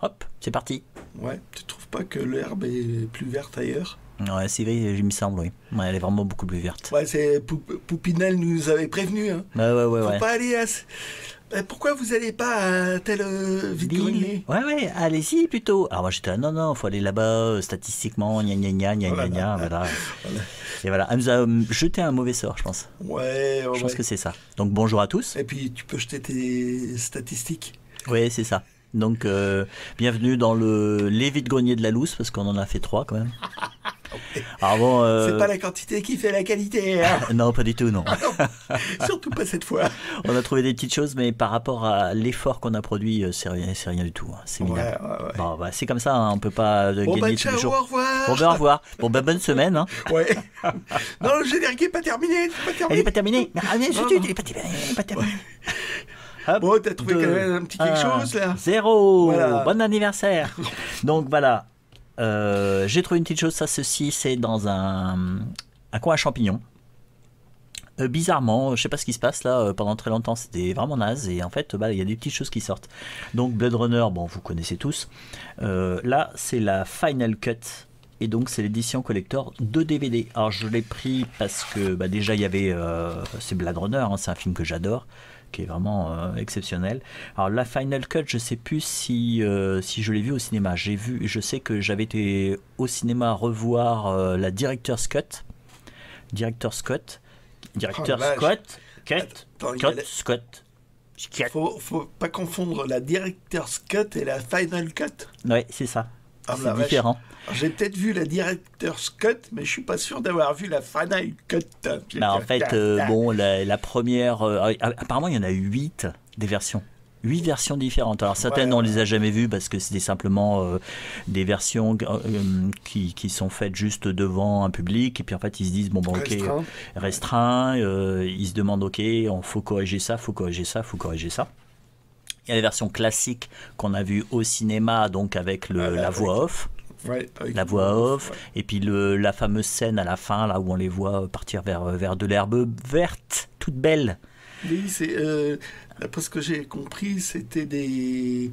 hop, c'est parti. Ouais, tu trouves pas que l'herbe est plus verte ailleurs? Ouais, c'est vrai, il me semble, oui. Ouais, elle est vraiment beaucoup plus verte. Ouais, c'est Poupinel nous avait prévenu. Hein. Ouais, Faut ouais. pas aller à. Pourquoi vous allez pas à tel vide-grenier? Ouais, allez-y plutôt. Alors moi j'étais là, non, faut aller là-bas, statistiquement, gna, voilà. Voilà. Et voilà, elle nous a jeté un mauvais sort, je pense. Ouais, Je pense que c'est ça. Donc bonjour à tous. Et puis tu peux jeter tes statistiques. Oui, c'est ça. Donc bienvenue dans les vides-greniers de la Louse, parce qu'on en a fait 3 quand même. Alors bon, C'est pas la quantité qui fait la qualité. Hein. non, pas du tout, non. Surtout pas cette fois. On a trouvé des petites choses, mais par rapport à l'effort qu'on a produit, c'est rien du tout. Hein. C'est minable. Ouais. Bon, bah, c'est comme ça, hein, on peut pas gagner tous ciao, les jours. au revoir. Bon, ben, au revoir. Bon, ben, bonne semaine. Hein. Ouais. Non, le générique est pas terminé. Elle n'est pas terminée. Ah, bien, il n'est pas terminé. Hop, Bon, t'as trouvé quand même un petit quelque chose là. 0. Voilà. Bon anniversaire. Donc voilà. J'ai trouvé une petite chose. Ça, ceci, c'est dans un coin à champignons. Bizarrement, je sais pas ce qui se passe là. Pendant très longtemps, c'était vraiment naze. Et en fait, il y a des petites choses qui sortent. Donc Blade Runner, bon, vous connaissez tous. Là, c'est la Final Cut. Et donc c'est l'édition collector de DVD. Alors je l'ai pris parce que déjà il y avait c'est Blade Runner, hein, c'est un film que j'adore, qui est vraiment exceptionnel. Alors la Final Cut, je sais plus si je l'ai vu au cinéma. Je sais que j'avais été au cinéma revoir la Director's Cut. Faut pas confondre la Director's Cut et la Final Cut. Ouais, c'est ça. C'est différent. J'ai peut-être vu la Director's Cut, mais je suis pas sûr d'avoir vu la Final Cut. En fait, bon, la première... apparemment, il y en a 8 des versions. 8 versions différentes. Alors certaines, on les a jamais vues parce que c'était simplement des versions qui sont faites juste devant un public. Et puis en fait, ils se disent, bon, ok, restreint. Ils se demandent, ok, faut corriger ça. Il y a la version classique qu'on a vue au cinéma, donc avec la voix off. Ouais, la voix off, ouais. Et puis la fameuse scène à la fin, là où on les voit partir vers de l'herbe verte, toute belle. Oui, d'après ce que j'ai compris, c'était des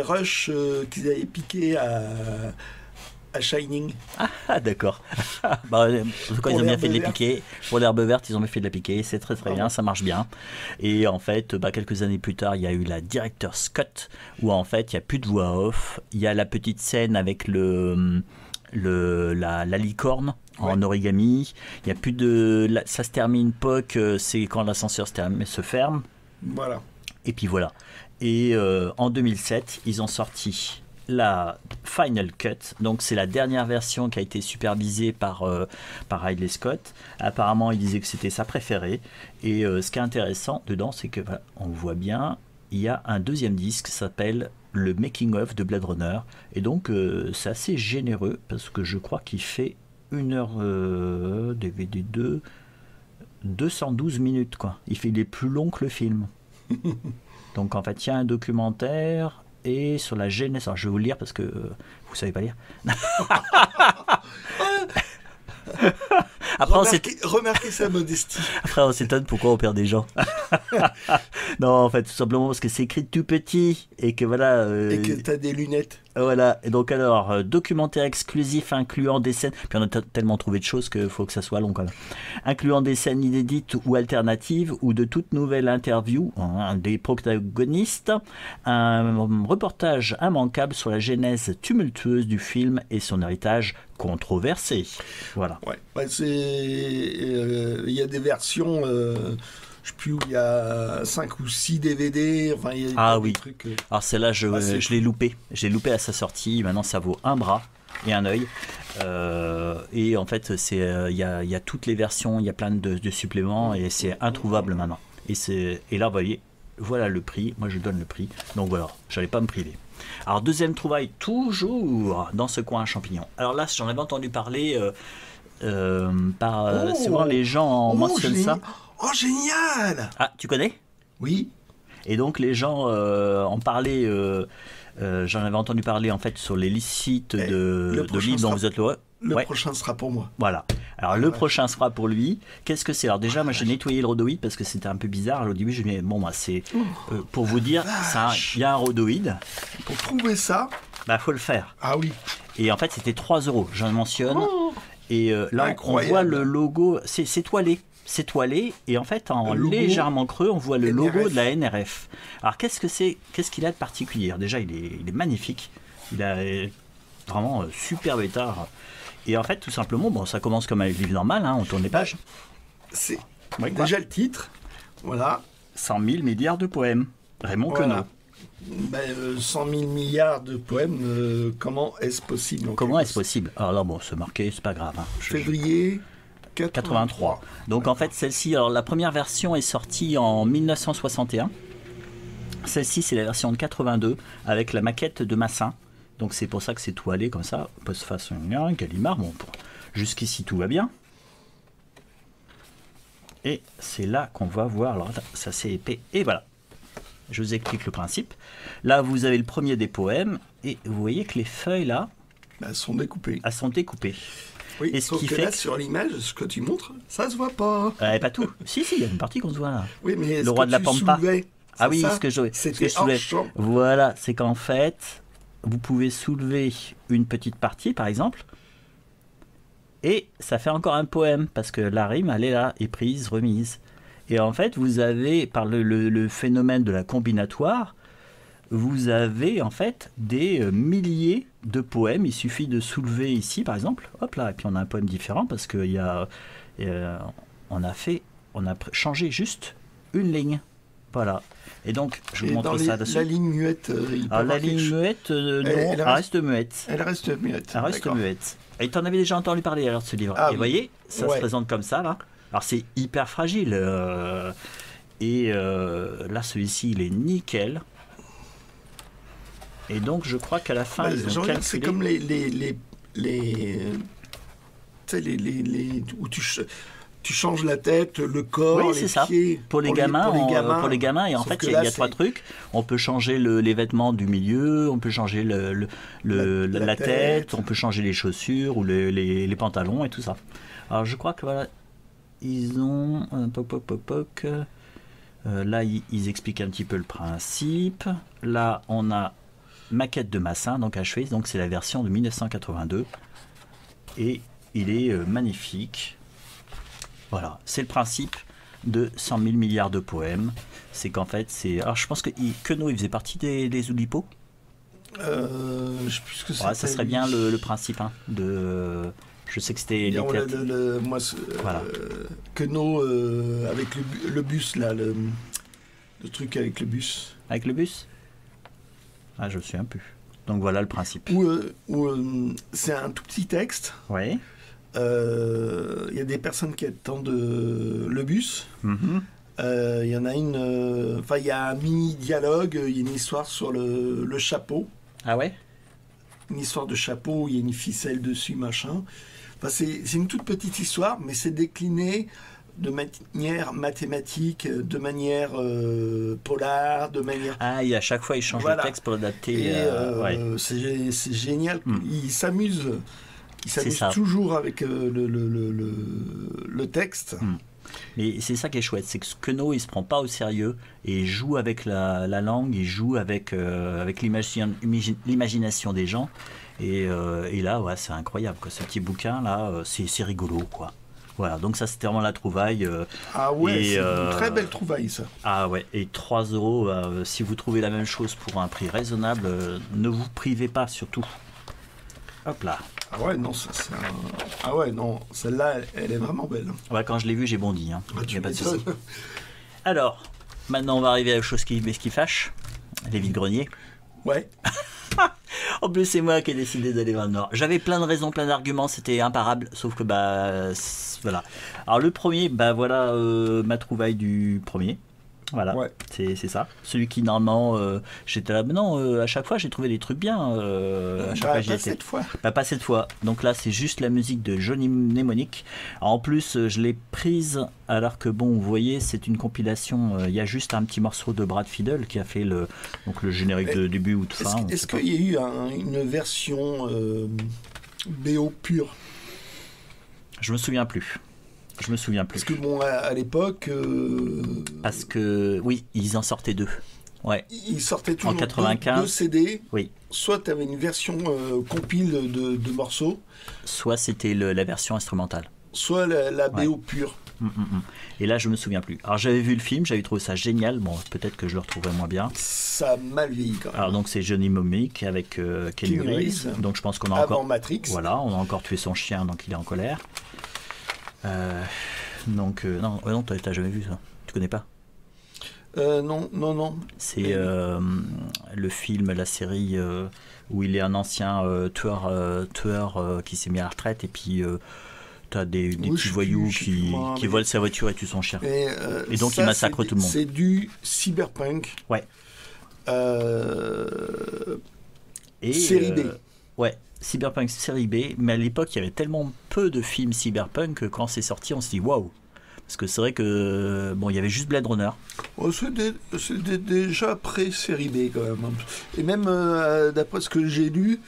rushs qu'ils avaient piqués à Shining. Ah d'accord. En tout cas, ils ont bien fait de les piquer. Pour l'herbe verte, ils ont bien fait de la piquer. C'est très bien, ça marche bien. Et en fait, quelques années plus tard, il y a eu la Director's Cut, où en fait, il n'y a plus de voix off. Il y a la petite scène avec la licorne en origami. Il y a plus de... Ça se termine c'est quand l'ascenseur se ferme. Voilà. Et puis voilà. Et en 2007, ils ont sorti la Final Cut, donc c'est la dernière version qui a été supervisée par Ridley Scott. Apparemment, il disait que c'était sa préférée. Et ce qui est intéressant dedans, c'est que on voit bien, il y a un deuxième disque qui s'appelle le Making of de Blade Runner. Et donc, c'est assez généreux parce que je crois qu'il fait 1 heure DVD 2, 212 minutes quoi. Il est plus long que le film. Donc en fait, il y a un documentaire. Et sur la genèse, alors je vais vous le lire parce que vous savez pas lire. Après, remarquez sa modestie. Après, on s'étonne pourquoi on perd des gens. Non, en fait, tout simplement parce que c'est écrit tout petit et que voilà. Et que t'as des lunettes. Voilà. Et donc alors, documentaire exclusif incluant des scènes. Puis on a tellement trouvé de choses qu'il faut que ça soit long quand même. Incluant des scènes inédites ou alternatives ou de toutes nouvelles interviews des protagonistes, un reportage immanquable sur la genèse tumultueuse du film et son héritage controversé. Voilà. Ouais, il y a des versions, je sais plus où il y a 5 ou 6 DVD. Enfin, il y a des trucs. Alors celle-là, je l'ai loupé. Je l'ai loupé à sa sortie. Maintenant, ça vaut un bras et un œil. Et en fait, il y a toutes les versions. Il y a plein de suppléments et c'est introuvable maintenant. Et là, vous voyez, voilà le prix. Moi, je donne le prix. Donc voilà, j'allais pas me priver. Alors deuxième trouvaille, toujours dans ce coin à champignons. Alors là, j'en avais entendu parler souvent les gens mentionnent ça. Oh génial! Ah, tu connais? Oui. Et donc les gens en parlaient. J'en avais entendu parler en fait sur les sites de livres dont vous êtes le prochain sera pour moi. Voilà. Alors le prochain sera pour lui. Qu'est-ce que c'est? Alors déjà, moi j'ai nettoyé le rhodoïde parce que c'était un peu bizarre. Au début, je me disais, bon, bah, c'est pour vous dire, il y a un rhodoïde. Pour trouver ça, Faut le faire. ah oui. Et en fait, c'était 3 €, j'en mentionne. Et là, Incroyable. on voit le logo, c'est toilé. C'est toilé, et en fait, en Le logo légèrement creux, on voit le logo NRF. de la NRF. Alors, qu'est-ce qu'il a de particulier? Alors, déjà, il est magnifique. Il a vraiment super bêtard. Et en fait, tout simplement, bon, ça commence comme un livre normal, hein, on tourne les pages. C'est Ouais, quoi. déjà le titre. Voilà. 100 000 milliards de poèmes. Raymond Voilà. Queneau. 100 000 milliards de poèmes, comment est-ce possible? Comment est-ce possible? Alors là, bon, se marquer, c'est pas grave. Hein. Février 83. Donc en fait, celle-ci, alors la première version est sortie en 1961. Celle-ci, c'est la version de 82 avec la maquette de Massin. Donc c'est pour ça que c'est toilé comme ça, post-façon Gallimard. Bon, jusqu'ici tout va bien. Et c'est là qu'on va voir. Alors ça c'est épais. Et voilà. Je vous explique le principe. Là, vous avez le premier des poèmes et vous voyez que les feuilles là, Elles sont découpées. elles sont découpées. Oui, Et ce sauf qui que fait là, que- sur l'image, ce que tu montres, ça se voit pas. Pas tout. Si, il y a une partie qu'on se voit là. Oui, mais Le roi de la Pampa. Ah oui, ce que je C'était soulevais. hors champ. Voilà, c'est qu'en fait, vous pouvez soulever une petite partie, par exemple, et ça fait encore un poème, parce que la rime, elle est là, est prise, remise. Et en fait, vous avez, par le phénomène de la combinatoire, vous avez en fait des milliers de poèmes. Il suffit de soulever ici, par exemple, hop là, et puis on a un poème différent, parce qu'on a changé juste une ligne. Voilà. Et donc, je vous Et montre dans ça la dessus. ligne muette, il peut y Alors, la avoir quelque ligne chose. muette, non, elle elle reste muette. Elle reste muette. Elle reste d'accord. muette. Et tu en avais déjà entendu parler alors de ce livre. Ah et oui. vous voyez, ça se Ouais. présente comme ça, là. Alors, c'est hyper fragile. Et là, celui-ci, il est nickel. Et donc, je crois qu'à la fin, ils je ont regarde, c'est calculé... comme tu sais, où tu changes la tête, le corps, Oui, les c'est ça. pieds. Pour les gamins, gamins. pour les gamins, et en Sauf fait, que il y là, a 3 c'est- trucs. On peut changer les vêtements du milieu, on peut changer la tête, on peut changer les chaussures ou les pantalons et tout ça. Alors, je crois que voilà, ils ont... là, ils expliquent un petit peu le principe. Là, on a maquette de Massin, donc achevé. Donc, c'est la version de 1982. Et il est magnifique. Voilà, c'est le principe de 100 000 milliards de poèmes. C'est qu'en fait, c'est... Alors, je pense que Queneau, il faisait partie des Oulipo. Je sais plus ce que c'est. Ouais, ça serait bien le principe. Hein, je sais que c'était les têtes. Moi, Voilà. Queneau avec le bus, là, le truc avec le bus. Avec le bus? Ah, je me souviens plus. Donc, voilà le principe. Où c'est un tout petit texte. Oui. Il y a des personnes qui attendent le bus. Mhm. Il y en a une. Enfin, il y a un mini dialogue. Il y a une histoire sur le chapeau. Ah ouais? Une histoire de chapeau. Il y a une ficelle dessus, machin. Enfin, c'est une toute petite histoire, mais c'est décliné de manière mathématique, de manière polar, de manière. Ah, et à chaque fois, il change Voilà. le texte pour l'adapter. Et ouais. c'est génial. Mm. Il s'amuse. Il C'est s'amuse ça. toujours avec le texte. Mm. Mais c'est ça qui est chouette, c'est que Queneau, il se prend pas au sérieux et il joue avec la langue, il joue avec l'imagination des gens. Et là, ouais, c'est incroyable, quoi. Ce petit bouquin là, c'est rigolo, quoi. Voilà, donc ça c'était vraiment la trouvaille. Ah ouais, Et, c'est une très belle trouvaille, ça. Ah ouais, et 3 €, si vous trouvez la même chose pour un prix raisonnable, ne vous privez pas surtout. Hop là. Ah ouais, non, ça c'est un... Ah ouais, non, celle-là, elle est vraiment belle. Ouais, quand je l'ai vu, j'ai bondi. Hein. Ah, Y tu a pas de m'étonnes. souci. Alors, maintenant on va arriver à la chose qui fâche, les vides-greniers. Ouais. En plus, c'est moi qui ai décidé d'aller vers le nord. J'avais plein de raisons, plein d'arguments, c'était imparable, sauf que voilà. Alors le premier, voilà ma trouvaille du premier. Voilà, Ouais. c'est ça. Celui qui normalement, j'étais là, mais non, à chaque fois j'ai trouvé des trucs bien. À chaque fois j'y Pas étais. cette fois. Pas cette fois. Donc là, c'est juste la musique de Johnny Mnemonic. Alors, en plus, je l'ai prise alors que, bon, vous voyez, c'est une compilation. Il y a juste un petit morceau de Brad Fiedel qui a fait le générique de début ou de fin. on Est-ce sait pas. qu'il y a eu une version BO pure? Je me souviens plus. Je me souviens plus. Parce que bon, à l'époque... Parce que, oui, ils en sortaient 2. Ouais. Ils sortaient toujours en 95, deux CD. Oui. Soit tu avais une version compile de morceaux, soit c'était la version instrumentale. Soit la BO pure. Et là, je me souviens plus. Alors, j'avais vu le film, j'avais trouvé ça génial. Bon, peut-être que je le retrouverai moins bien. Ça a mal vieilli quand même. Alors, donc, c'est Johnny Mnemonic avec Keanu Reeves. Donc, je pense qu'on a encore... Matrix. Voilà, on a encore tué son chien, donc il est en colère. Non, t'as jamais vu ça. Tu connais pas? Non. C'est le film, la série où il est un ancien tueur qui s'est mis à la retraite, et puis t'as des petits voyous qui volent sa voiture et tuent son chien. Et donc il massacre tout le monde. C'est du cyberpunk. Ouais. Série B. Ouais, cyberpunk série B. Mais à l'époque, il y avait tellement peu de films cyberpunk que quand c'est sorti, on se dit waouh. Parce que c'est vrai que bon, il y avait juste Blade Runner. Oh, c'était déjà pré-série B quand même. Et même d'après ce que j'ai lu,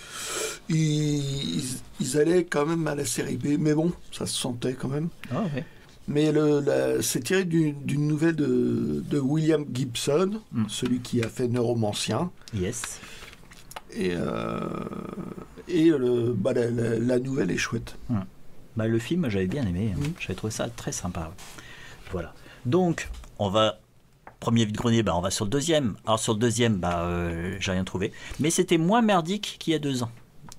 ils allaient quand même à la série B. Mais bon, ça se sentait quand même. Ah, ouais. Mais c'est tiré d'une nouvelle de William Gibson, celui qui a fait Neuromancien. Yes. Et la nouvelle est chouette. Bah, le film, j'avais bien aimé. J'avais trouvé ça très sympa. Voilà. Donc, on va... Premier vide-grenier, on va sur le deuxième. Alors, sur le deuxième, j'ai rien trouvé. Mais c'était moins merdique qu'il y a 2 ans.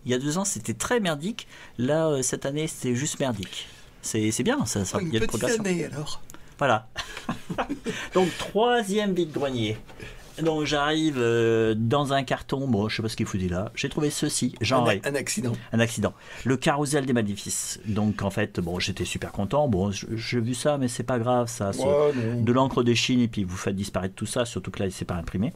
Il y a 2 ans, c'était très merdique. Là, cette année, c'était juste merdique. C'est bien, ça. Une il y a de petite progression. année, alors. Voilà. Donc, troisième vide-grenier. Donc j'arrive dans un carton, bon je sais pas ce qu'il foutait là, j'ai trouvé ceci, genre un accident. Un accident. Le carrousel des maléfices. Donc en fait, bon j'étais super content, bon j'ai vu ça mais c'est pas grave, ça, de l'encre de Chine et puis vous faites disparaître tout ça, surtout que là c'est pas imprimé.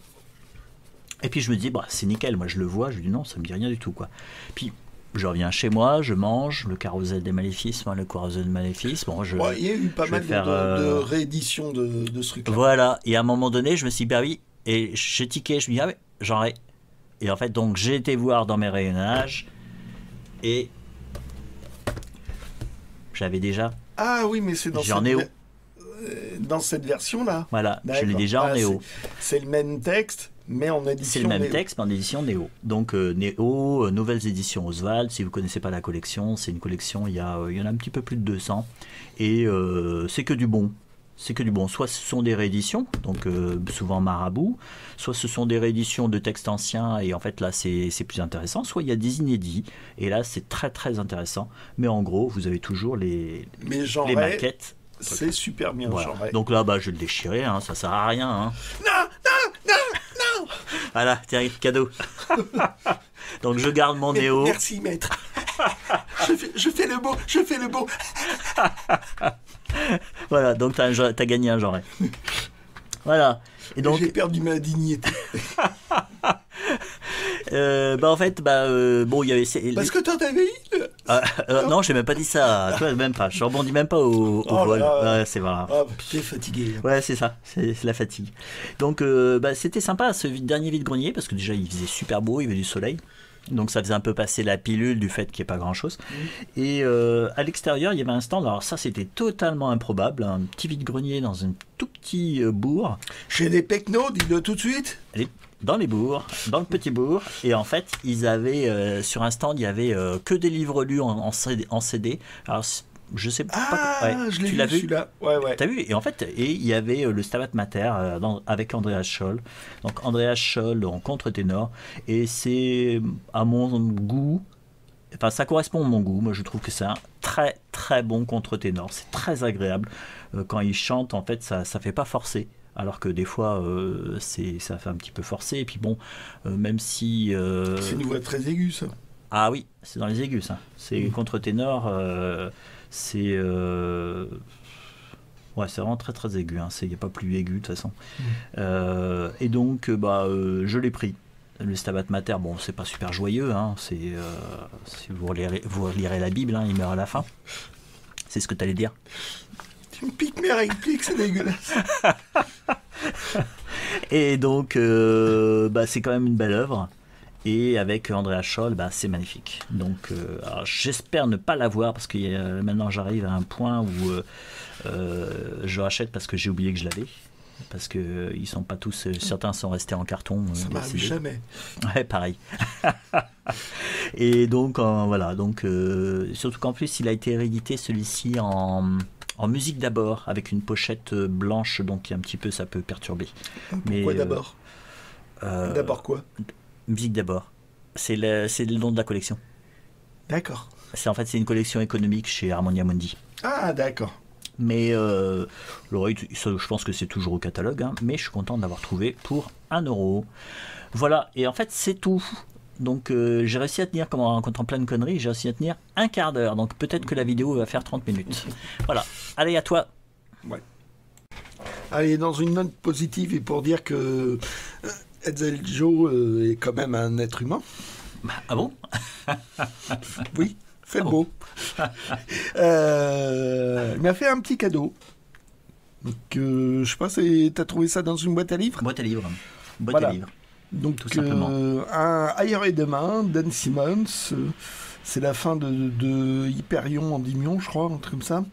Et puis je me dis, c'est nickel, moi je le vois, je dis non, ça me dit rien du tout quoi. Puis je reviens chez moi, je mange le carrousel des maléfices, le carrousel des maléfices. Bon, il y a eu pas mal de rééditions de ce truc-là. Voilà, et à un moment donné, je me suis dit, oui. Et j'ai tiqué, je me dis, ah ouais, j'en ai. Et en fait, donc j'ai été voir dans mes rayonnages et j'avais déjà. Ah oui, mais c'est dans cette version-là. Voilà, je l'ai déjà en Néo. C'est le même texte, mais en édition C'est le même Néo. texte, mais en édition Néo. Donc Néo, nouvelles éditions Oswald. Si vous ne connaissez pas la collection, c'est une collection, il y en a un petit peu plus de 200. Et c'est que du bon. C'est que du bon. Soit ce sont des rééditions, donc souvent marabout, soit ce sont des rééditions de textes anciens, et en fait là c'est plus intéressant, soit il y a des inédits, et là c'est très très intéressant. Mais en gros, vous avez toujours les maquettes. C'est super bien, voilà. Donc là, je vais le déchirer, ça sert à rien. Non. Voilà, tiens, cadeau. Donc je garde mon Néo. Merci maître. je fais le beau. Voilà, donc t'as gagné un genre. Voilà. Et donc j'ai perdu ma dignité. En fait, bon, il y avait. Parce que t'en avais eu. Non, j'ai même pas dit ça. Toi, même pas. Je rebondis même pas au vol. C'est vrai. T'es fatigué. Ouais, c'est ça. C'est la fatigue. Donc, c'était sympa ce dernier vide-grenier parce que déjà il faisait super beau, il y avait du soleil. Donc ça faisait un peu passer la pilule du fait qu'il n'y ait pas grand chose. Et à l'extérieur, il y avait un stand. Alors ça, c'était totalement improbable. Un petit vide-grenier dans un tout petit bourg. Chez les Pecnos, dis-le tout de suite. Dans les bourgs, dans le petit bourg. Et en fait, ils avaient sur un stand, il y avait que des livres lus en CD. Alors je sais pas. Je l'ai vu celui-là. Ouais. T'as vu? Et en fait, il y avait le Stabat Mater avec Andreas Scholl. Donc Andreas Scholl en contre-ténor. Et c'est à mon goût. Enfin, ça correspond à mon goût. Moi, je trouve que c'est un très très bon contre-ténor. C'est très agréable. Quand il chante, en fait, ça fait pas forcer. Alors que des fois, ça fait un petit peu forcé. Et puis bon, même si... C'est une voix très aiguë, ça. Ah oui, c'est dans les aigus, ça. C'est contre-ténor... c'est vraiment très très aigu, il n'y a pas plus aigu de toute façon. Et donc je l'ai pris. Le Stabat Mater, bon, c'est pas super joyeux, si vous relirez la Bible, il meurt à la fin. C'est ce que tu allais dire. Tu me piques mes répliques, c'est dégueulasse. Et donc c'est quand même une belle œuvre. Et avec Andrea Scholl, bah, c'est magnifique. Donc, alors, j'espère ne pas l'avoir parce que maintenant j'arrive à un point où je rachète parce que j'ai oublié que je l'avais. Parce que ils sont pas tous, certains sont restés en carton. Ça m'arrive jamais. Ouais, pareil. Et donc, voilà. Donc, surtout qu'en plus, il a été réédité celui-ci en musique d'abord, avec une pochette blanche, donc un petit peu, ça peut perturber. Pourquoi d'abord D'abord quoi Musique d'abord. C'est le nom de la collection. D'accord. En fait, c'est une collection économique chez Harmonia Mundi. Ah, d'accord. Mais je pense que c'est toujours au catalogue, hein, mais je suis content de l'avoir trouvé pour 1 euro. Voilà, et en fait, c'est tout. Donc, j'ai réussi à tenir, comme en rencontrant plein de conneries, j'ai réussi à tenir un quart d'heure. Donc, peut-être que la vidéo va faire 30 minutes. Voilà. Allez, à toi. Ouais. Allez, dans une note positive, et pour dire que Hetzel Joe est quand même un être humain. Ah bon? Oui, fais le beau. Il m'a fait un petit cadeau. Donc, je sais pas, t'as trouvé ça dans une boîte à livres? Boîte à livres. Boîte Voilà. à livres. Donc, tout simplement. un Ailleurs et demain, Dan Simmons. C'est la fin de Hyperion Endymion, je crois, un truc comme ça.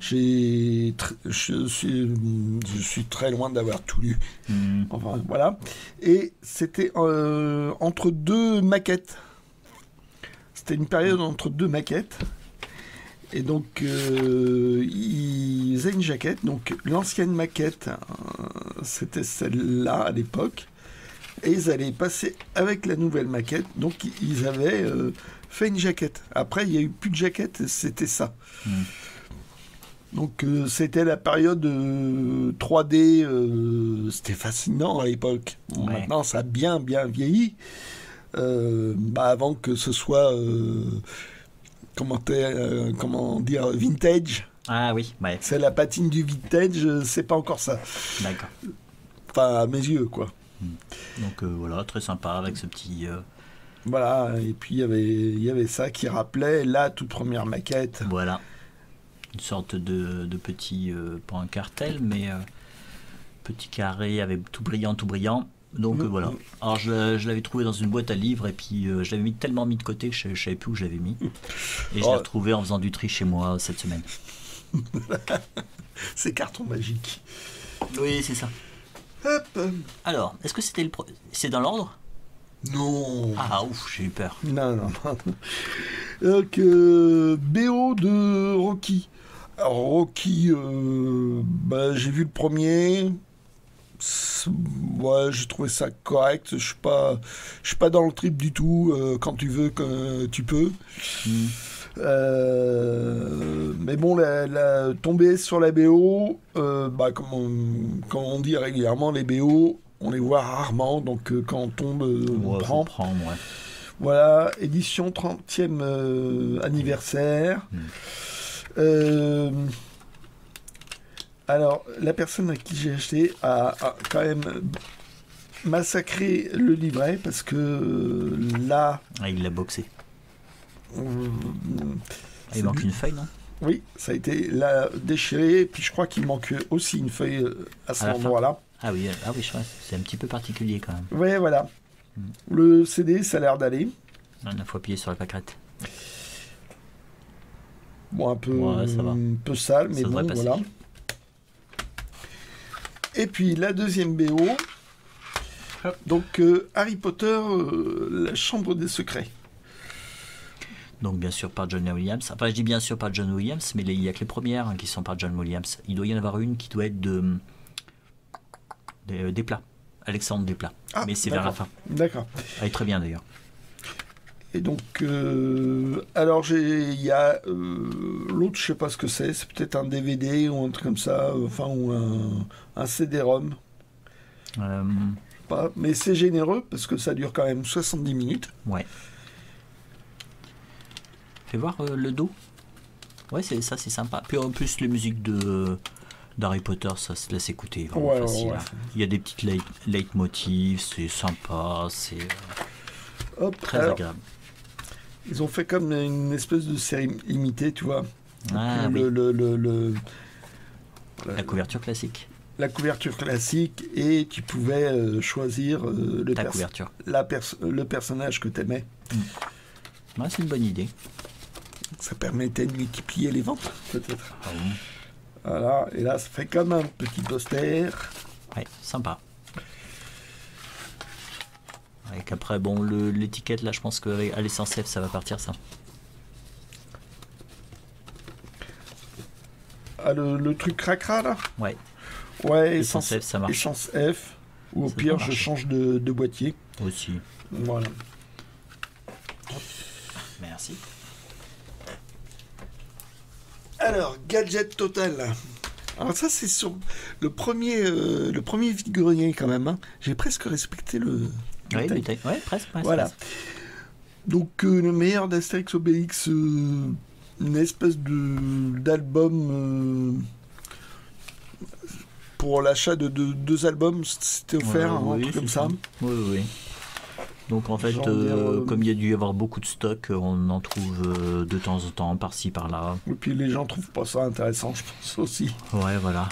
Je suis très loin d'avoir tout lu. Enfin, voilà. Et c'était entre deux maquettes. C'était une période entre deux maquettes. Et donc, ils faisaient une jaquette. Donc, l'ancienne maquette, c'était celle-là à l'époque. Et ils allaient passer avec la nouvelle maquette. Donc, ils avaient fait une jaquette. Après, il n'y a eu plus de jaquette. C'était ça. Donc, c'était la période 3D. C'était fascinant à l'époque. Bon, Ouais. Maintenant, ça a bien vieilli. Avant que ce soit... comment dire, vintage. Ah oui, ouais. C'est la patine du vintage, c'est pas encore ça. D'accord. Enfin, à mes yeux, quoi. Donc voilà, très sympa avec ce petit... Voilà, et puis il y avait ça qui rappelait la toute première maquette. Voilà. Une sorte de petit... pas un cartel, mais petit carré avec tout brillant, tout brillant. Donc voilà. Alors je l'avais trouvé dans une boîte à livres et puis je l'avais tellement mis de côté que je savais plus où je l'avais mis. Et je l'ai retrouvé en faisant du tri chez moi cette semaine. C'est carton magique. Oui, c'est ça. Hop. Alors, est-ce que c'était c'est dans l'ordre? Non. Ah ouf, j'ai eu peur. Non. Donc, BO de Rocky. Alors, Rocky, j'ai vu le premier. Ouais, j'ai trouvé ça correct. Je suis pas dans le trip du tout. Quand tu veux, que tu peux. Mais bon, tomber sur la BO, comme on dit régulièrement, les BO, on les voit rarement. Donc quand on tombe, on prend. Ouais. Voilà, édition 30e anniversaire. Alors, la personne à qui j'ai acheté a quand même massacré le livret parce que là... Ah, il l'a boxé. Il manque une feuille, non? Oui, ça a été là, déchiré. Puis je crois qu'il manque aussi une feuille à cet endroit-là. Ah oui, c'est un petit peu particulier quand même. Ouais, voilà. Le CD, ça a l'air d'aller. Il faut appuyer sur la pâquerette. Bon, un peu, ça va. Un peu sale, mais ça bon, passer. Voilà. Et puis la deuxième BO, donc Harry Potter, la chambre des secrets. Donc bien sûr par John Williams. Enfin je dis bien sûr par John Williams, mais il n'y a que les premières qui sont par John Williams. Il doit y en avoir une qui doit être Desplat. Alexandre Desplat. Mais c'est vers la fin. D'accord. Elle est très bien d'ailleurs. Et donc, alors il y a l'autre, je sais pas ce que c'est peut-être un DVD ou un truc comme ça, enfin, ou un CD-ROM. Pas, mais c'est généreux parce que ça dure quand même 70 minutes. Ouais. Fais voir le dos. Ouais, c'est sympa. Puis en plus, les musiques d'Harry Potter, ça se laisse écouter. Vraiment facile. Ouais. Il y a des petites leitmotivs, c'est sympa, c'est très agréable. Ils ont fait comme une espèce de série limitée, tu vois. Ah, oui. La couverture classique. la couverture classique et tu pouvais choisir couverture. Le personnage que tu aimais. Ouais, c'est une bonne idée. Ça permettait de multiplier les ventes, peut-être. Ah bon. Voilà, et là, ça fait comme un petit poster. Ouais, sympa. Avec après, bon, l'étiquette, là, je pense qu'à l'essence F, ça va partir, ça. Ah, le truc cracra, là? Ouais. Ouais, Essence F, ça marche. Essence F. Ou au Ça pire, peut je marcher. change de boîtier. Aussi. Voilà. Merci. Alors, gadget total. Alors ça, c'est sur le premier vide-grenier, quand même. Hein. J'ai presque respecté le... Oui, taille. ouais, presque. Voilà. Presque. Donc, le meilleur d'Astérix Obélix, une espèce d'album pour l'achat de 2 albums, c'était offert, un truc comme ça. Oui. Donc en fait, comme il y a dû y avoir beaucoup de stock, on en trouve de temps en temps, par-ci, par-là. Et puis les gens trouvent pas ça intéressant, je pense aussi. Ouais, voilà.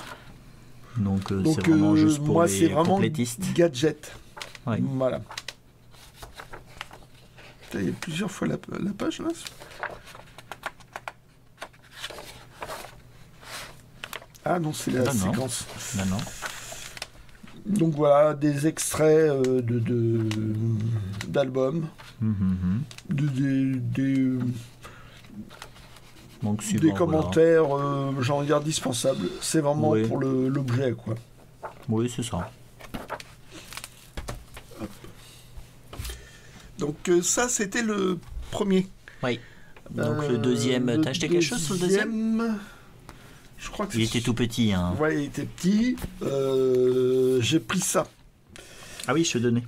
Donc c'est vraiment juste pour moi, les c'est vraiment complétistes. gadget. Ouais. Voilà. Il y a plusieurs fois la page là. Ah non, c'est la séquence. Non. Donc voilà, des extraits d'albums, Donc, des commentaires, j'ai envie de dire dispensables. C'est vraiment pour l'objet, quoi. Oui, c'est ça. Hop. Donc ça, c'était le premier. Oui. Donc le deuxième, t'as acheté quelque chose sur le deuxième? Je crois que il était tout petit. Hein. Ouais, il était petit. J'ai pris ça. Ah oui, je te donnais.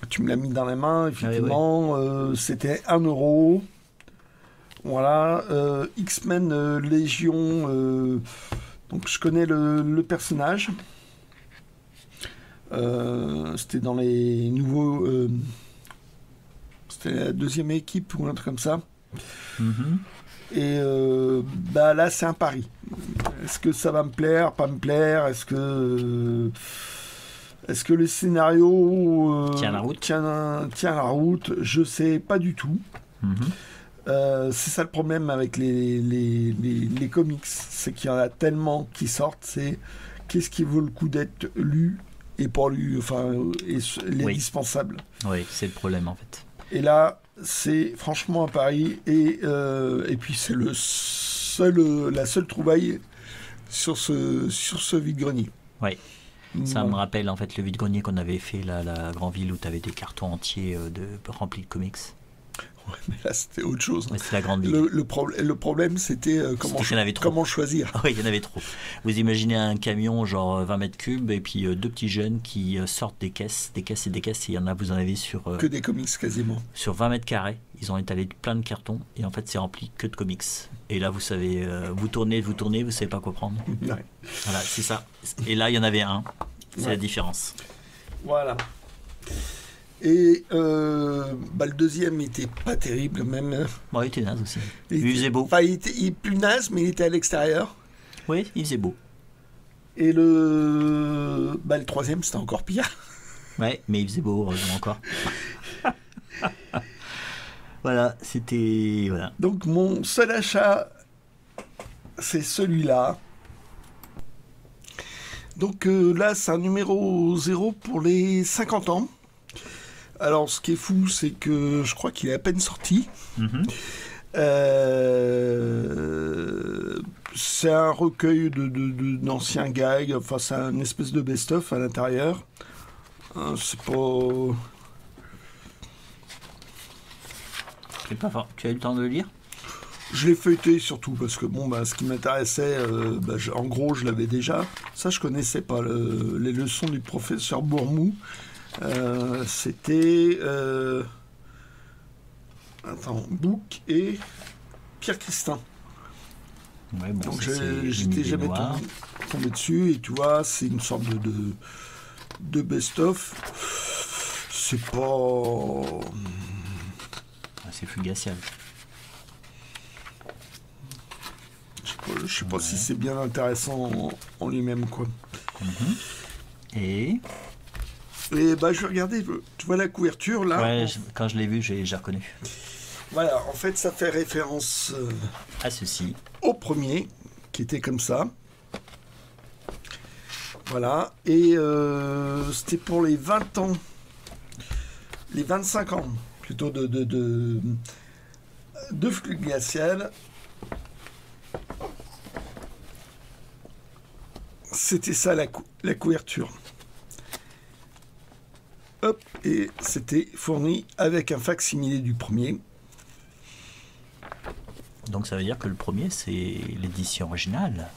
Tu me l'as mis dans les mains, effectivement. Ouais. C'était 1 €. Voilà. X-Men Légion. Donc je connais le personnage. C'était dans les nouveaux... c'était la 2e équipe ou un truc comme ça. Et là, c'est un pari. Est-ce que ça va me plaire, pas me plaire? Est-ce que le scénario tient la route? Tient la route? Je sais pas du tout. C'est ça le problème avec les comics, c'est qu'il y en a tellement qui sortent. C'est qu'est-ce qui vaut le coup d'être lu et pas lu, enfin, l'indispensable. Oui, c'est le problème en fait. Et là, c'est franchement un pari, et puis c'est la seule trouvaille sur ce vide-grenier. Oui. Ça me rappelle en fait le vide-grenier qu'on avait fait là, à la Grande Ville, où tu avais des cartons entiers remplis de comics. Ouais, mais là c'était autre chose. Ouais, c'est la Grande Ville. Le problème c'était comment choisir. Oui, il y en avait trop. Vous imaginez un camion genre 20 mètres cubes et puis 2 petits jeunes qui sortent des caisses et des caisses, et il y en a, vous en avez sur... que des comics quasiment. Sur 20 mètres carrés, ils ont étalé plein de cartons et en fait c'est rempli que de comics. Et là vous savez, vous tournez, vous savez pas quoi prendre. Ouais. Voilà, c'est ça. Et là il y en avait un. C'est la différence. Voilà. Et le deuxième était pas terrible même. Bon, il était naze aussi. Il faisait beau. Enfin, il était plus naze, mais il était à l'extérieur. Oui, il faisait beau. Et le troisième, c'était encore pire. Ouais, mais il faisait beau, heureusement encore. Voilà, c'était... Voilà. Donc mon seul achat, c'est celui-là. Donc là, c'est un numéro 0 pour les 50 ans. Alors, ce qui est fou, c'est que je crois qu'il est à peine sorti. C'est un recueil d'anciens gags. Enfin, c'est une espèce de best-of à l'intérieur. C'est pas... C'est pas fort. Tu as eu le temps de le lire? Je l'ai feuilleté surtout parce que ce qui m'intéressait, en gros, je l'avais déjà. Ça, je connaissais pas. Les leçons du professeur Bourmou. C'était Bouc et Pierre Christin. Ouais, bon, donc j'étais jamais tombé dessus, et tu vois, c'est une sorte de best-of. C'est pas... c'est fugacial. Je sais pas si c'est bien intéressant en lui-même, quoi. Et Et bah, je vais regarder, tu vois la couverture là. ouais, quand je l'ai vu, j'ai reconnu. Voilà, en fait, ça fait référence À ceci. au premier, qui était comme ça. Voilà, et c'était pour les 20 ans, les 25 ans, plutôt de flux glacial. C'était ça la couverture. Hop, et c'était fourni avec un facsimilé du premier. Donc ça veut dire que le premier, c'est l'édition originale.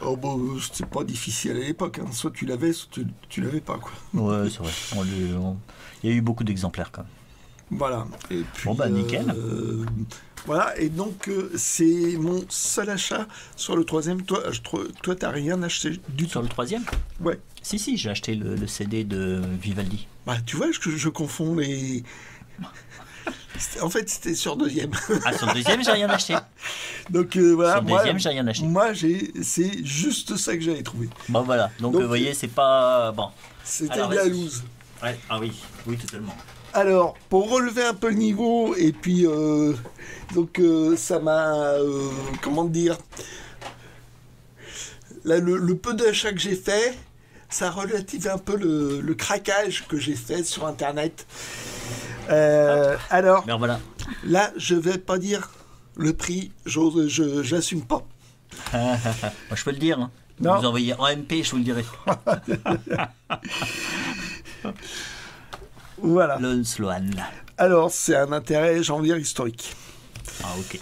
Oh bon, c'était pas difficile à l'époque, hein. Soit tu l'avais, soit tu l'avais pas, quoi. Ouais, c'est vrai. Il y a eu beaucoup d'exemplaires quand même. Voilà. Et puis, Bon, bah, nickel. Voilà, et donc c'est mon seul achat sur le troisième. Toi, t'as rien acheté du tout. Sur le troisième? Ouais. Si, j'ai acheté le CD de Vivaldi. Bah, tu vois, je confonds les. En fait, c'était sur deuxième. Ah, sur le deuxième, j'ai rien acheté. Donc voilà. Sur le deuxième, j'ai rien acheté. Moi, c'est juste ça que j'avais trouvé. Bon, voilà. Donc, Donc, vous voyez, c'est pas. Bon. C'était Alors, de la vas-y. loose. Ouais. Ah oui, totalement. Alors, pour relever un peu le niveau, et puis, donc, ça m'a, comment dire, là, le peu d'achats que j'ai fait, ça relative un peu le craquage que j'ai fait sur Internet. Alors, Ben voilà. là, je vais pas dire le prix, j'assume pas. Moi, je peux le dire. Hein. Non. Vous envoyez en MP, je vous le dirai. Voilà. Le Sloan. Alors, c'est un intérêt, j'ai envie de dire, historique. Ah, ok.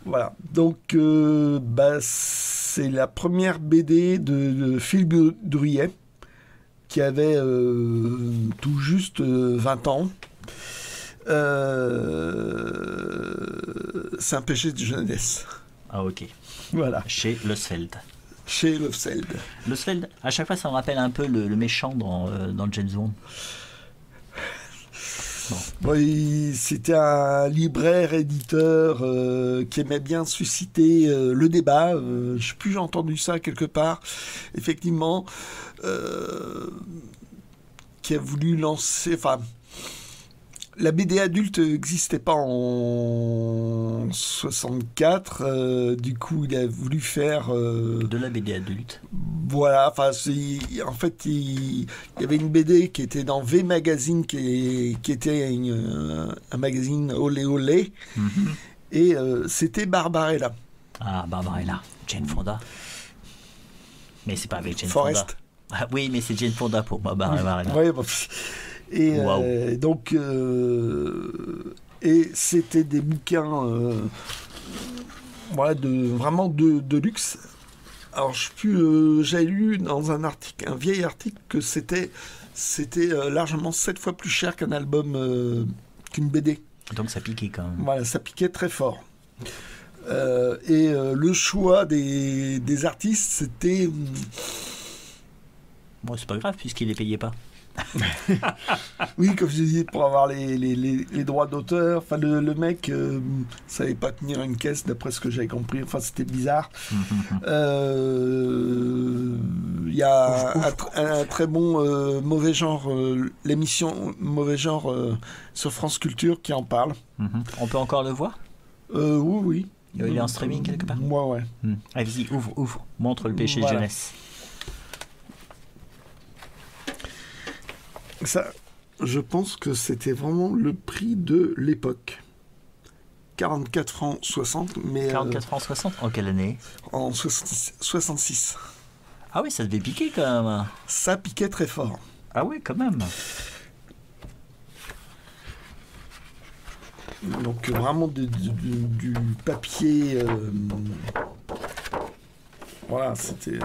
Voilà, donc bah, c'est la première BD de Phil Druyet qui avait tout juste 20 ans. C'est un péché de jeunesse. Ah, ok. Voilà, Chez Losfeld. chez Lofseld. Losfeld, à chaque fois, ça me rappelle un peu le méchant dans James Bond. Oui, c'était un libraire, éditeur qui aimait bien susciter le débat. Je sais plus, j'ai entendu ça quelque part. Effectivement, qui a voulu lancer... Enfin, la BD adulte n'existait pas en 64. Du coup, il a voulu faire... De la BD adulte. Voilà, enfin, en fait, il y avait une BD qui était dans V Magazine, qui était un magazine olé olé, et c'était Barbarella. Ah, Barbarella. Jane Fonda. Mais c'est pas avec Jane Forrest. Fonda. Ah, oui, mais c'est Jane Fonda pour moi, Barbarella. Ouais, bon. Et Wow. donc, et c'était des bouquins voilà, vraiment de luxe. Alors, je sais plus, j'avais lu dans un article, un vieil article, que c'était largement 7 fois plus cher qu'un album, qu'une BD. Donc ça piquait quand même. Voilà, ça piquait très fort. Et le choix des artistes, c'était... Bon, c'est pas grave puisqu'il les payait pas. Oui, comme je disais, pour avoir les droits d'auteur. Enfin, le mec savait pas tenir une caisse, d'après ce que j'avais compris. Enfin, c'était bizarre. Il y a un très bon mauvais genre, l'émission Mauvais genre sur France Culture qui en parle. On peut encore le voir? Oui. Il est en streaming quelque part? Moi, ouais. Allez, vas-y, ouvre. Montre le péché de Voilà. jeunesse. Ça, je pense que c'était vraiment le prix de l'époque. 44 francs 60, mais 44 francs 60? En quelle année? en 66. Ah oui, ça devait piquer quand même. Ça piquait très fort. Ah oui, quand même. Donc vraiment du papier... voilà, c'était...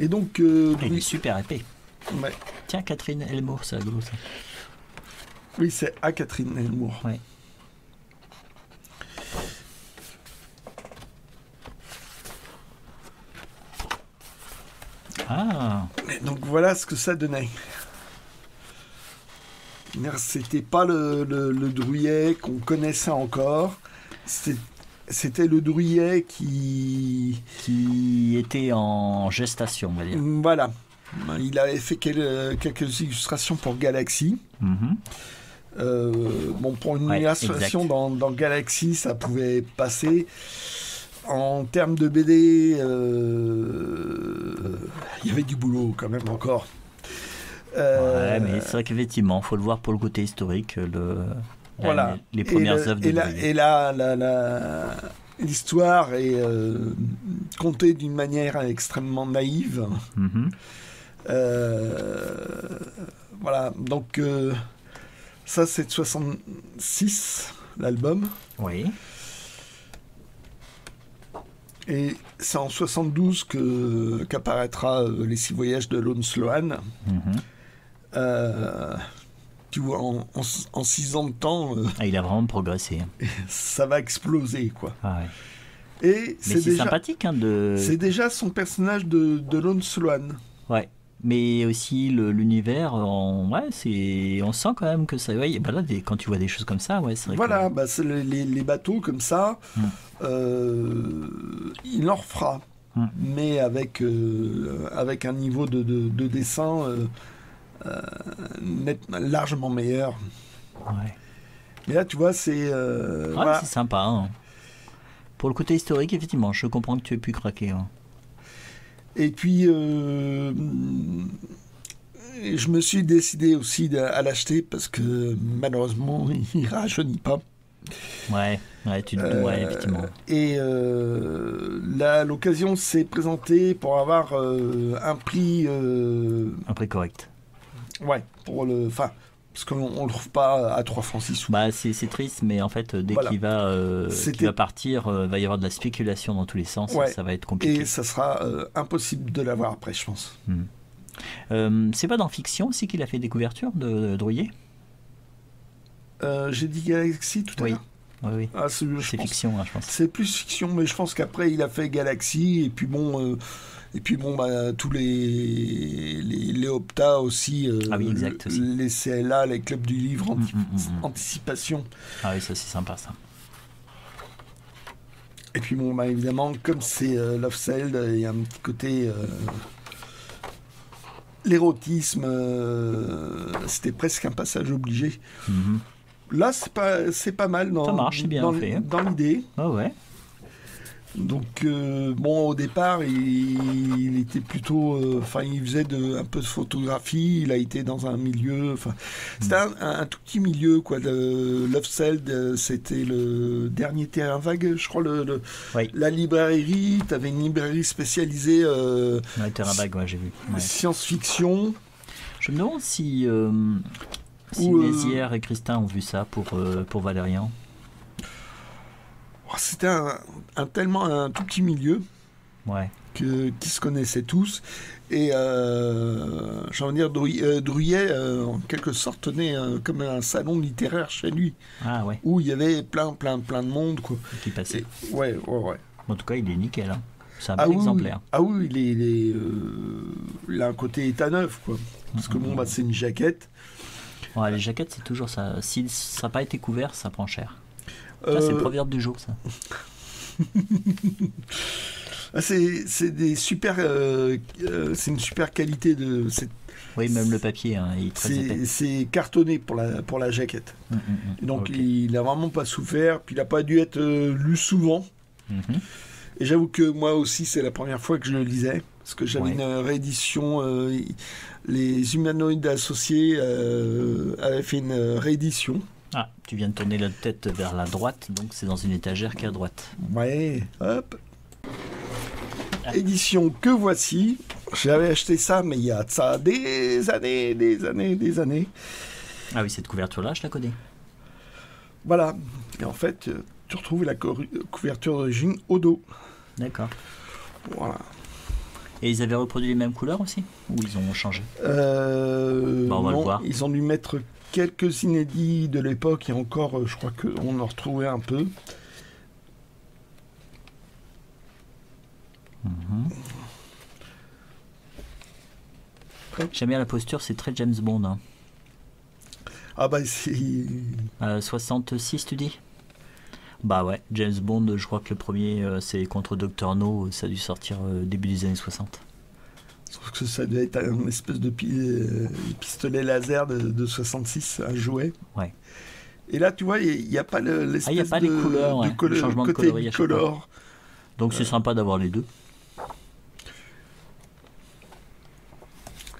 Et donc... Il est super épais. ouais. Tiens, Catherine Elmour, c'est rigolo ça. Oui, c'est à Catherine Elmour. Ouais. Ah, Et donc voilà ce que ça donnait. C'était pas le Druyet qu'on connaissait encore. c'était le Drouillet qui était en gestation, on va dire. Voilà. Il avait fait quelques illustrations pour Galaxy. Bon, pour une illustration dans Galaxy, ça pouvait passer. En termes de BD, il y avait du boulot quand même encore. Ouais, mais c'est vrai qu'effectivement, il faut le voir pour le côté historique. Voilà. Les premières œuvres de Drouillet. Et là, l'histoire est contée d'une manière extrêmement naïve. Voilà, donc ça c'est de 66, l'album. Oui. Et c'est en 72 qu'apparaîtra Les 6 voyages de Lone Sloan. Tu vois, en 6 ans de temps... il a vraiment progressé. Ça va exploser, quoi. Ah ouais. Et c'est déjà sympathique. C'est déjà son personnage de Lone Sloan. Ouais. Mais aussi l'univers, on sent quand même que ça... Ouais, bah là, quand tu vois des choses comme ça, ouais, c'est vrai voilà, que... c'est les bateaux comme ça, il en refera. Mais avec un niveau de dessin largement meilleur. Ouais. Mais là, tu vois, c'est... voilà. C'est sympa. Hein. Pour le côté historique, effectivement, je comprends que tu aies pu craquer. Hein. Et puis, je me suis décidé aussi à l'acheter parce que malheureusement, il ne rajeunit pas. Ouais, effectivement. Et là, l'occasion s'est présentée pour avoir un prix... Un prix correct. Ouais, parce qu'on ne le trouve pas à 3 francs 6 sous. Bah, c'est triste, mais en fait, dès qu'il va partir, va y avoir de la spéculation dans tous les sens. Ouais. Ça va être compliqué. Et ça sera impossible de l'avoir après, je pense. C'est pas dans Fiction aussi qu'il a fait des couvertures de Drouillet? J'ai dit Galaxy tout à l'heure. Oui. Ah, c'est Fiction, hein, je pense. C'est plus Fiction, mais je pense qu'après, il a fait Galaxy, et puis bon... tous les Opta aussi, aussi, les CLA, les clubs du livre, anticipation. Ah oui, ça c'est sympa ça. Et puis bon, évidemment, comme c'est Love Cell, il y a un petit côté l'érotisme, c'était presque un passage obligé. Là, c'est pas mal ça marche, c'est bien fait. Dans l'idée. Ah ouais. Donc, au départ, il était plutôt... il faisait un peu de photographie, il a été dans un milieu... C'était un tout petit milieu, quoi. Love Cell, c'était le dernier terrain vague, je crois, la librairie. Tu avais une librairie spécialisée... terrain vague, j'ai vu. Ouais. Science-fiction. Je me demande si Mézières et Christin ont vu ça pour Valérian. C'était un tout petit milieu qui se connaissaient tous. Et j'ai envie de dire, Drouillet, en quelque sorte, tenait comme un salon littéraire chez lui. Ah ouais. Où il y avait plein de monde. Quoi. Qui passait. Ouais. En tout cas, il est nickel. Hein. C'est un bel exemplaire. Ah oui, il a un côté état neuf. Quoi. Parce que c'est une jaquette. Ouais, les jaquettes, c'est toujours ça. Si ça n'a pas été couvert, ça prend cher. Ça, c'est le proverbe du jour, ça. c'est des super, c'est une super qualité de. Oui, même le papier, hein, il est très épais. C'est cartonné pour la jaquette. Donc il a vraiment pas souffert, puis il n'a pas dû être lu souvent. Et j'avoue que moi aussi, c'est la première fois que je le lisais, parce que j'avais une réédition. Les humanoïdes associés avaient fait une réédition. Ah, tu viens de tourner la tête vers la droite, donc c'est dans une étagère qui est à droite. Ouais, hop. Édition que voici. J'avais acheté ça, mais il y a de ça des années. Ah oui, cette couverture-là, je la connais. Voilà. Et en fait, tu retrouves la couverture d'origine au dos. D'accord. Voilà. Et ils avaient reproduit les mêmes couleurs aussi? Ou ils ont changé? On va le voir. Ils ont dû mettre quelques inédits de l'époque, et encore, je crois qu'on en retrouvait un peu. J'aime bien la posture, c'est très James Bond. Hein. Ah bah c'est... 66, tu dis? Bah ouais, James Bond, je crois que le premier, c'est contre Dr. No, ça a dû sortir début des années 60. Sauf que ça devait être un espèce de pistolet laser de 66, un jouet. Ouais. Et là, tu vois, il n'y a pas l'espèce y a pas les couleurs, ouais, le changement de côté coloris à chaque bicolore. Donc c'est sympa d'avoir les deux.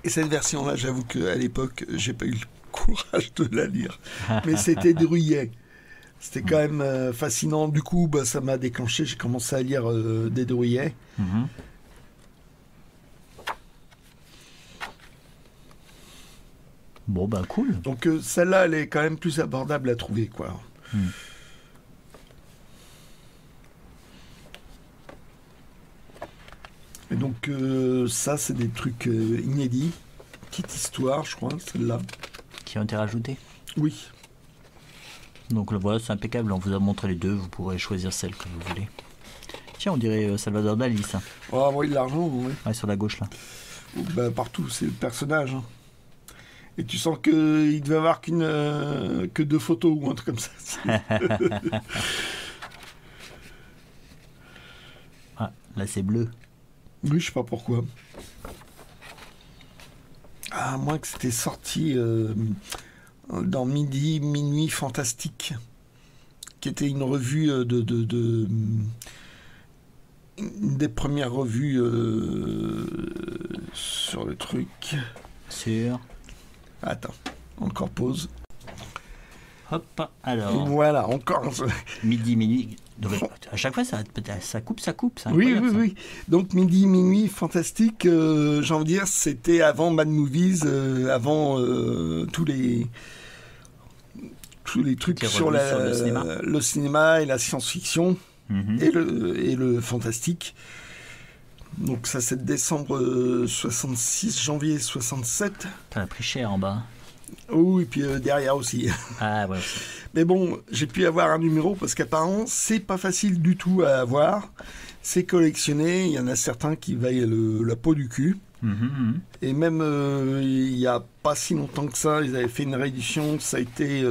Et cette version-là, j'avoue qu'à l'époque, j'ai pas eu le courage de la lire. Mais c'était Druillet. C'était quand même fascinant. Du coup, bah, ça m'a déclenché. J'ai commencé à lire des Druillet. Mhm. Bon, bah cool. Donc celle-là, elle est quand même plus abordable à trouver, quoi. Et donc ça, c'est des trucs inédits. Petite histoire, je crois, celle-là. Qui ont été rajoutés. Oui. Donc voilà, c'est impeccable. On vous a montré les deux. Vous pourrez choisir celle que vous voulez. Tiens, on dirait Salvador Dali, ça. Ah oui, de l'argent, oui. Ouais, sur la gauche, là. Bah, partout, c'est le personnage. Hein. Et tu sens qu'il devait avoir que 2 photos ou un truc comme ça. Ah, là, c'est bleu. Oui, je sais pas pourquoi. Ah, moi que c'était sorti dans Minuit Fantastique, qui était une revue une des premières revues sur le truc. Sur. Attends, encore pause. Hop, alors. Voilà, encore. Minuit. Donc, à chaque fois, ça coupe. C'est Oui, incroyable, ça. oui. Donc Minuit Fantastique, j'ai envie de dire, c'était avant Mad Movies, avant tous les trucs sur le cinéma et la science-fiction et le fantastique. Donc ça, c'est décembre 66, janvier 67. T'en as pris cher en bas. Oh, et puis derrière aussi. Ah ouais aussi. Mais bon, j'ai pu avoir un numéro parce qu'apparemment, c'est pas facile du tout à avoir. C'est collectionné. Il y en a certains qui vaillent la peau du cul. Et même il n'y a pas si longtemps que ça, ils avaient fait une réédition. Ça a été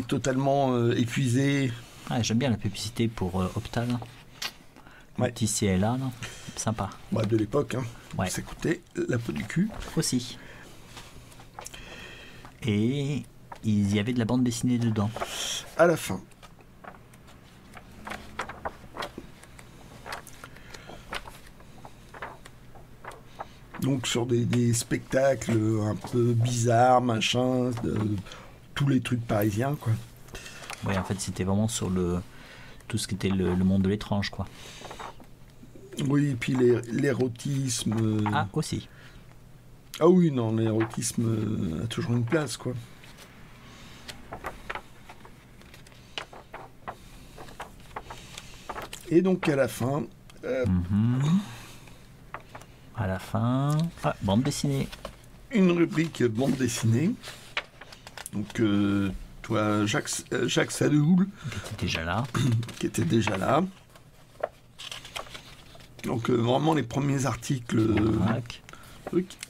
totalement épuisé. Ah, j'aime bien la publicité pour Optal. Ouais. Le petit CLA, là. Sympa. Bah, de l'époque, hein. Ouais. Ça coûtait la peau du cul. Aussi. Et il y avait de la bande dessinée dedans. À la fin. Donc sur des spectacles un peu bizarres, machin, tous les trucs parisiens, quoi. Oui, en fait, c'était vraiment sur tout ce qui était le monde de l'étrange, quoi. Oui, et puis l'érotisme. Ah, aussi. Ah oui, non, l'érotisme a toujours une place, quoi. Et donc à la fin... À la fin... Ah, bande dessinée. Une rubrique bande dessinée. Donc, toi, Jacques Sadoul. Qui était déjà là. Donc, vraiment les premiers articles...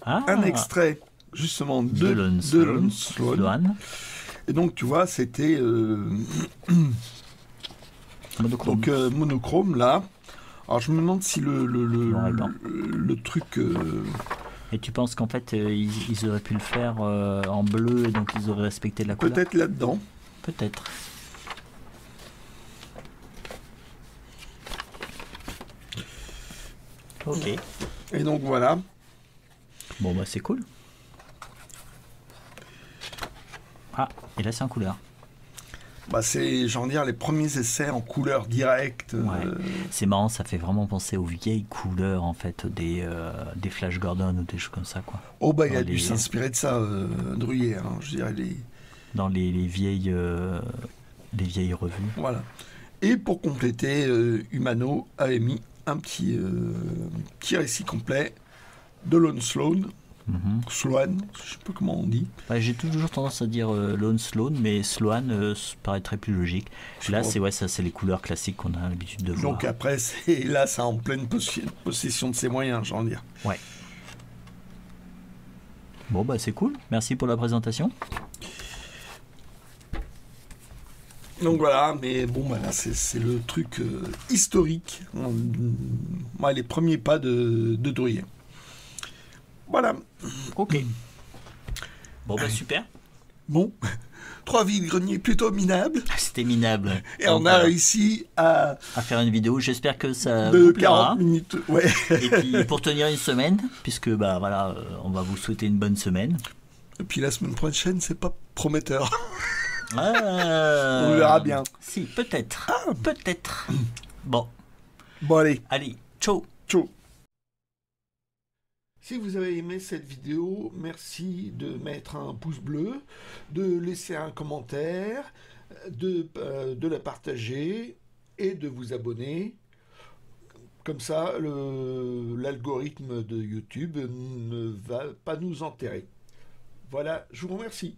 Un extrait, justement, de Lon Sloan. Et donc, tu vois, c'était... Monochrome. Donc, monochrome, là. Alors, je me demande si le truc... Et tu penses qu'en fait, ils auraient pu le faire en bleu, et donc ils auraient respecté la couleur? Peut-être là-dedans. Peut-être. Ok. Et donc, voilà. Bon, bah, c'est cool. Ah, et là, c'est en couleur. Bah, c'est, j'en dire, les premiers essais en couleur directe. Ouais. C'est marrant, ça fait vraiment penser aux vieilles couleurs, en fait, des Flash Gordon ou des choses comme ça, quoi. Oh, bah, il a dû s'inspirer de ça, Druillet, hein, je dirais. Dans les vieilles revues. Voilà. Et pour compléter, Humano avait mis un petit récit complet de Lon Sloan. Sloan, je sais pas comment on dit. Ouais, j'ai toujours tendance à dire Lon Sloan, mais Sloan paraîtrait plus logique. Là, c'est les couleurs classiques qu'on a l'habitude de voir. Donc après, là, c'est en pleine possession de ses moyens, j'ai envie de dire. Ouais. Bon, bah c'est cool. Merci pour la présentation. Donc voilà, mais bon, bah là, c'est le truc historique. Les premiers pas de Drouillet. Voilà. Ok. Bon, bah super. Bon, 3 vides-greniers plutôt minables. C'était minable. Et on a réussi à faire une vidéo. J'espère que ça de vous plaira. 40 minutes. Ouais. Et puis pour tenir une semaine, puisque bah voilà, on va vous souhaiter une bonne semaine. Et puis la semaine prochaine, c'est pas prometteur. Ah, on verra bien. Si, peut-être. Peut-être. Bon. Bon, allez. Allez, ciao. Ciao. Si vous avez aimé cette vidéo, merci de mettre un pouce bleu, de laisser un commentaire, de la partager et de vous abonner. Comme ça, l'algorithme de YouTube ne va pas nous enterrer. Voilà, je vous remercie.